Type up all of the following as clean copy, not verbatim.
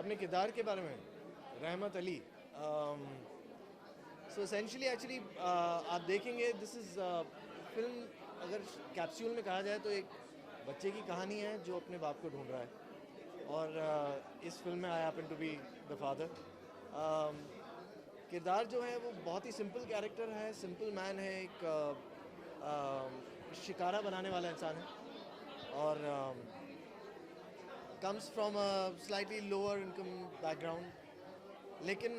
अपने किरदार के बारे में, रहमत अली। सो एसेंशली एक्चुअली आप देखेंगे दिस इज़ फिल्म, अगर कैप्सूल में कहा जाए तो एक बच्चे की कहानी है जो अपने बाप को ढूंढ रहा है, और इस फिल्म में I happen to be the father. किरदार जो है वो बहुत ही सिंपल कैरेक्टर है, सिंपल मैन है, एक शिकारा बनाने वाला इंसान है, और comes from a slightly lower income background, लेकिन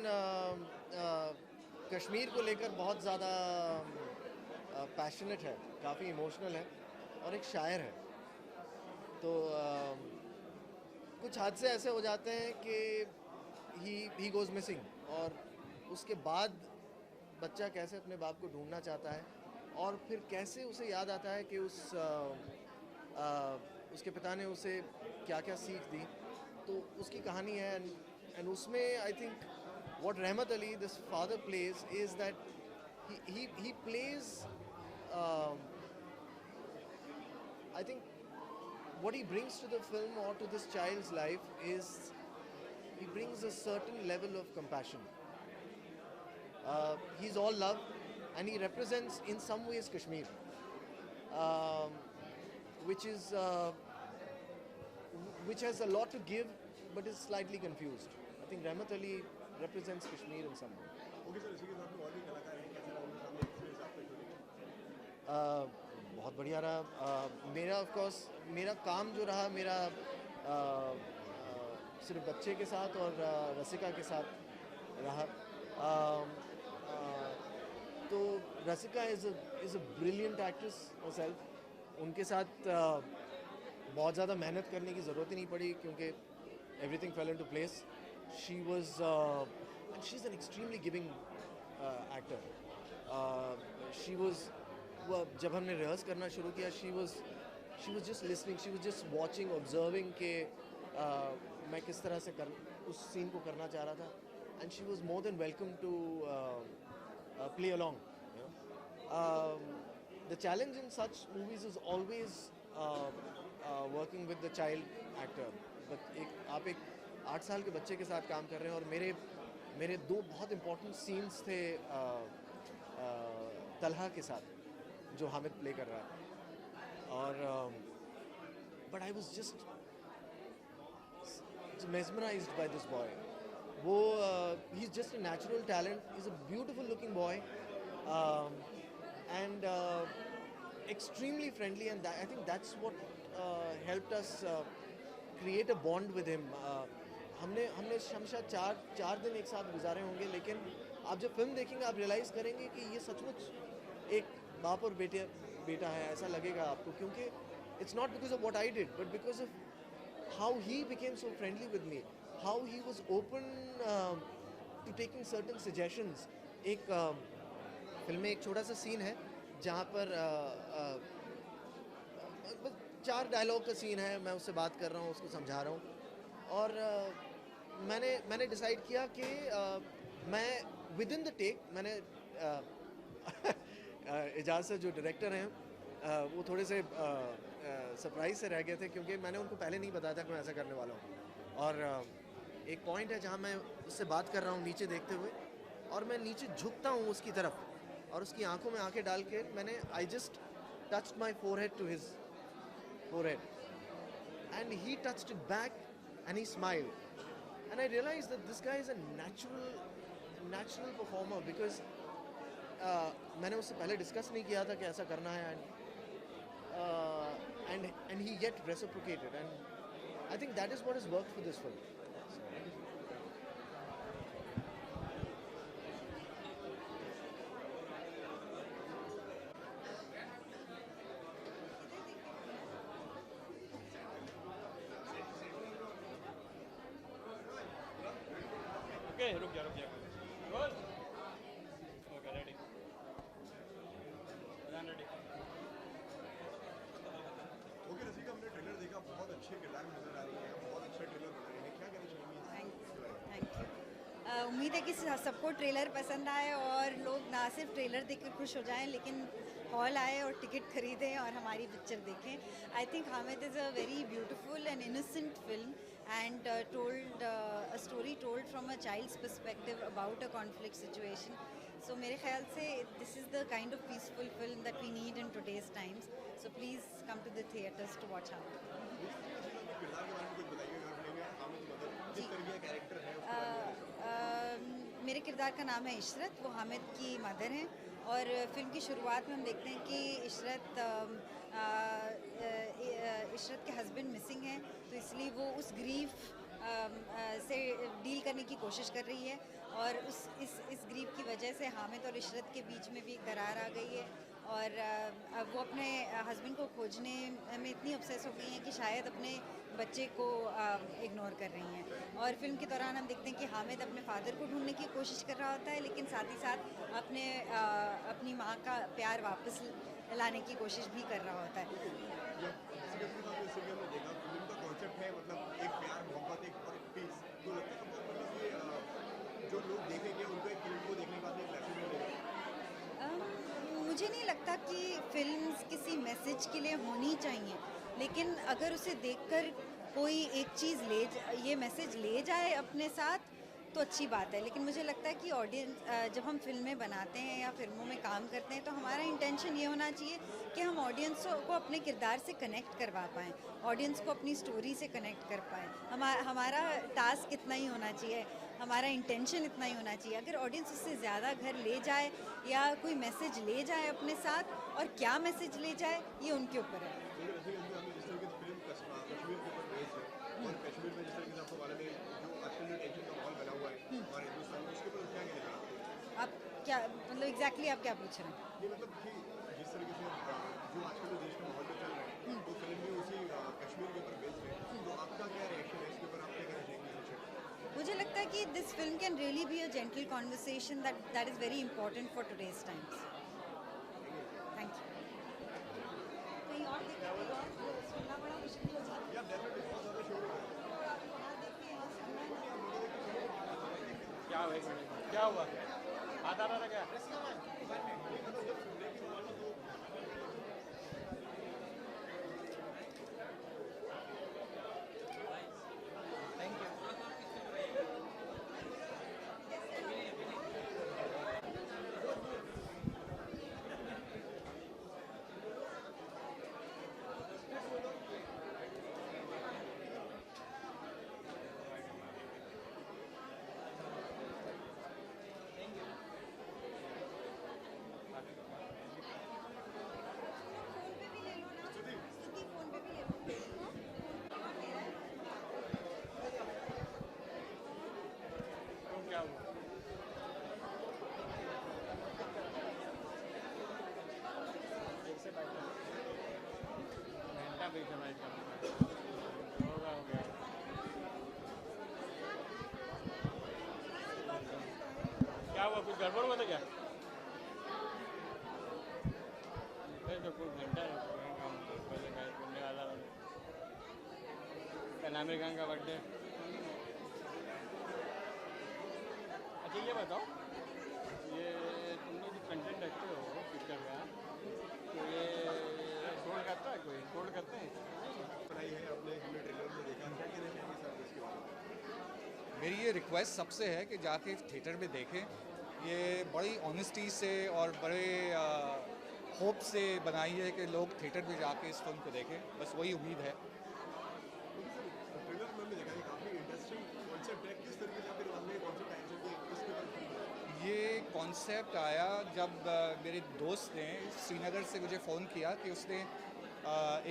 कश्मीर को लेकर बहुत ज़्यादा पैशनेट है, काफ़ी इमोशनल है, और एक शायर है। तो कुछ हादसे ऐसे हो जाते हैं कि ही गोज़ मिसिंग, और उसके बाद बच्चा कैसे अपने बाप को ढूंढना चाहता है, और फिर कैसे उसे याद आता है कि उसके पिता ने उसे क्या क्या सीख दी, तो उसकी कहानी है। एंड उसमें I think what Rahmat Ali, this father, plays is that he plays. I think what he brings to the film or to this child's life is he brings a certain level of compassion. He's all love, and he represents in some ways Kashmir, um, which is which has a lot to give, but is slightly confused. I think Rahmat Ali represents Kashmir in some way. Okay sir, इसी के साथ में और भी कलाकार हैं, कैसा रहा उनके सामने एक्सपीरियंस आपका शूटिंग? बहुत बढ़िया रहा। मेरा ऑफ कोर्स मेरा काम जो रहा, मेरा सिर्फ बच्चे के साथ और रसिका के साथ रहा। तो Rasika is a brilliant actress herself। उनके साथ बहुत ज़्यादा मेहनत करने की ज़रूरत ही नहीं पड़ी, क्योंकि everything fell into place. She was and she's an extremely giving actor. She was जब हमने रिहर्स करना शुरू किया, she was just listening, she was just watching, observing कि मैं किस तरह से उस सीन को करना चाह रहा था, and she was more than welcome to play along, you know. The challenge in such movies is always working with the child actor, but आप एक 8 साल के बच्चे के साथ काम कर रहे हैं, और मेरे दो बहुत इम्पोर्टेंट सीन्स थे तलहा के साथ, जो हामिद प्ले कर रहा है, और but I was just mesmerized by this boy. वो he's just a natural talent, he's a beautiful looking boy, and extremely friendly, and I think that's what helped us create a bond with him. हमने हमेशा चार दिन एक साथ गुजारे होंगे, लेकिन आप जब फिल्म देखेंगे आप रियलाइज़ करेंगे कि ये सचमुच एक बाप और बेटा है, ऐसा लगेगा आपको, क्योंकि it's not because of what I did, but because of how he became so friendly with me, how he was open to taking certain suggestions. एक फिल्म में एक छोटा सा सीन है जहाँ पर 4 डायलॉग का सीन है, मैं उससे बात कर रहा हूँ, उसको समझा रहा हूँ, और मैंने डिसाइड किया कि मैं विद इन द टेक मैंने एजाज सर जो डायरेक्टर हैं वो थोड़े से सरप्राइज से रह गए थे, क्योंकि मैंने उनको पहले नहीं बताया था कि मैं ऐसा करने वाला हूँ। और एक पॉइंट है जहाँ मैं उससे बात कर रहा हूँ नीचे देखते हुए, और मैं नीचे झुकता हूँ उसकी तरफ, और उसकी आंखों में आंखें डाल के मैंने I just touched my forehead to his forehead, and he touched it back and he smiled, and I realized that this guy is a natural performer, because मैंने उससे पहले डिस्कस नहीं किया था कि ऐसा करना है, and he yet reciprocated, and I think that is what has worked for this film. Okay, रुक जा roll. Okay, ready, ready. Okay Rasika, हमने ट्रेलर देखा, बहुत अच्छे किरदार नजर आ रही है, बहुत अच्छा ट्रेलर बना रही है, क्या कहना चाहेंगे? Thank you. उम्मीद है कि सबको ट्रेलर पसंद आए, और लोग ना सिर्फ ट्रेलर देखकर खुश हो जाएं, लेकिन हॉल आए और टिकट खरीदें और हमारी पिक्चर देखें। I think Hamid is a very beautiful and innocent film, and told a story told from a child's perspective about a conflict situation. So मेरे ख्याल से this is the kind of peaceful film that we need in today's times. So please come to the theatres to watch Hamid. किरदार के बारे में कुछ बताइए अगर फिल्म में हामिद मदर किस तरह का कैरेक्टर है उसके बारे में मेरे किरदार का नाम है इशरत, वो हामिद की मदर हैं और फिल्म की शुरुआत में हम देखते हैं कि इशरत के हस्बैंड मिसिंग हैं, तो इसलिए वो उस ग्रीफ से डील करने की कोशिश कर रही है और इस ग्रीफ की वजह से हामिद और इशरत के बीच में भी दरार आ गई है और अब वो अपने हस्बैंड को खोजने में इतनी ऑब्सेस हो गई हैं कि शायद अपने बच्चे को इग्नोर कर रही हैं। और फिल्म के दौरान हम देखते हैं कि हामिद अपने फादर को ढूंढने की कोशिश कर रहा होता है, लेकिन साथ ही साथ अपनी माँ का प्यार वापस लाने की कोशिश भी कर रहा होता है। देखा फिल्म का कॉन्सेप्ट है मतलब एक प्यार मोहब्बत एक और पीस, तो लगता है मतलब ये जो लोग देखेंगे उनको एक फिल्म को देखने के बाद एक लेसन मिलेगा। मुझे नहीं लगता कि फिल्म्स किसी मैसेज के लिए होनी चाहिए, लेकिन अगर उसे देखकर कोई एक चीज़ ये मैसेज ले जाए अपने साथ तो अच्छी बात है। लेकिन मुझे लगता है कि ऑडियंस जब हम फिल्में बनाते हैं या फिल्मों में काम करते हैं तो हमारा इंटेंशन ये होना चाहिए कि हम ऑडियंस को अपने किरदार से कनेक्ट करवा पाएँ, ऑडियंस को अपनी स्टोरी से कनेक्ट कर पाएँ। हमारा टास्क इतना ही होना चाहिए, हमारा इंटेंशन इतना ही होना चाहिए। अगर ऑडियंस उससे ज़्यादा घर ले जाए या कोई मैसेज ले जाए अपने साथ, और क्या मैसेज ले जाए ये उनके ऊपर है। और कश्मीर में जिस तरीके से आपको मालूम है जो आजकल जो टेंशन का माहौल बना हुआ है हमारे हिंदुस्तान में, उसके ऊपर क्या कहना है आप क्या मतलब एग्जैक्टली आप क्या पूछ रहे हैं? ये मतलब कि जिस तरीके से जो आजकल जो देश का माहौल चल रहा है वो फिल्म भी उसी कश्मीर के ऊपर बेस्ड है, तो आपका क्या रिएक्शन है इसके ऊपर, आप क्या कहना चाहेंगे? मुझे लगता है कि this film can really be a gentle conversation that is very important for today's times. Thank you. कहीं और देखिए, कोई और सुनना बड़ा मुश्किल हो जाता है। या डेफिनेटली बहुत ज़्यादा शोर हो रहा है। क्या भाई क्या हुआ? हाथ आ रहा था क्या? क्या हुआ? कैसे बैठा? घंटा बैठा बैठा होगा हो गया। क्या हुआ? कुछ गड़बड़ हुआ था क्या? तो कुछ घंटा पहले गाय करने वाला कल आमिर खान का बर्थडे। अच्छा ये बताओ, ये तुम लोग जो कंटेंट रखते हो पिक्चर का, तो ये होल्ड करता है कोई? होल्ड करते हैं? बनाई है आपने, हमने ट्रेलर में देखा, क्या कहना चाहेंगे सर इसके बारे में? मेरी ये रिक्वेस्ट सबसे है कि जाके थिएटर में देखें। ये बड़ी ऑनेस्टी से और बड़े होप से बनाई है कि लोग थिएटर में जाके इस फिल्म को देखें, बस वही उम्मीद है। ट्रेलर में हमने देखा कि काफ़ी इंटरेस्टिंग कॉन्सेप्ट है, किस तरीके से फिर हमने कॉन्सेप्ट आया कि इसके ऊपर ये कॉन्सेप्ट आया जब मेरे दोस्त ने श्रीनगर से मुझे फ़ोन किया कि उसने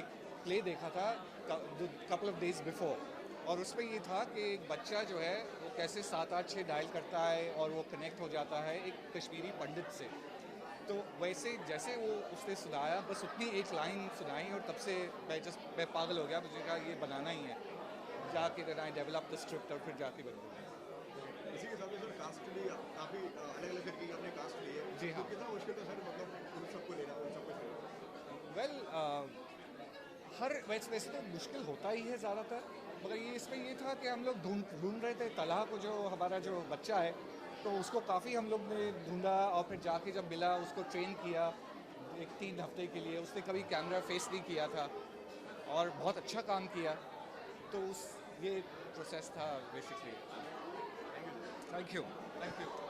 एक प्ले देखा था कपल ऑफ डेज बिफोर, और उसमें ये था कि एक बच्चा जो है वो कैसे 7-8-6 डायल करता है और वो कनेक्ट हो जाता है एक कश्मीरी पंडित से। तो वैसे जैसे वो उसने सुनाया, बस उतनी एक लाइन सुनाई और तब से मैं पागल हो गया। मुझे कहा ये बनाना ही है, जाके then I develop the script और फिर जाके बन गया। इसी के साथ में सर कास्ट भी काफ़ी अलग अलग तरीके की आपने कास्ट ली है, जी हाँ। तो कितना मुश्किल था सर मतलब उन सबको लेना, उन सबको लेना? वेल वैसे तो मुश्किल होता ही है ज़्यादातर, मगर ये इसमें ये था कि हम लोग ढूंढ रहे थे तलहा को, जो हमारा जो बच्चा है, तो उसको काफ़ी हम लोग ने ढूंढा और फिर जाके जब मिला उसको ट्रेन किया 3 हफ्ते के लिए। उसने कभी कैमरा फेस नहीं किया था और बहुत अच्छा काम किया। तो ये प्रोसेस था बेसिकली। Thank you.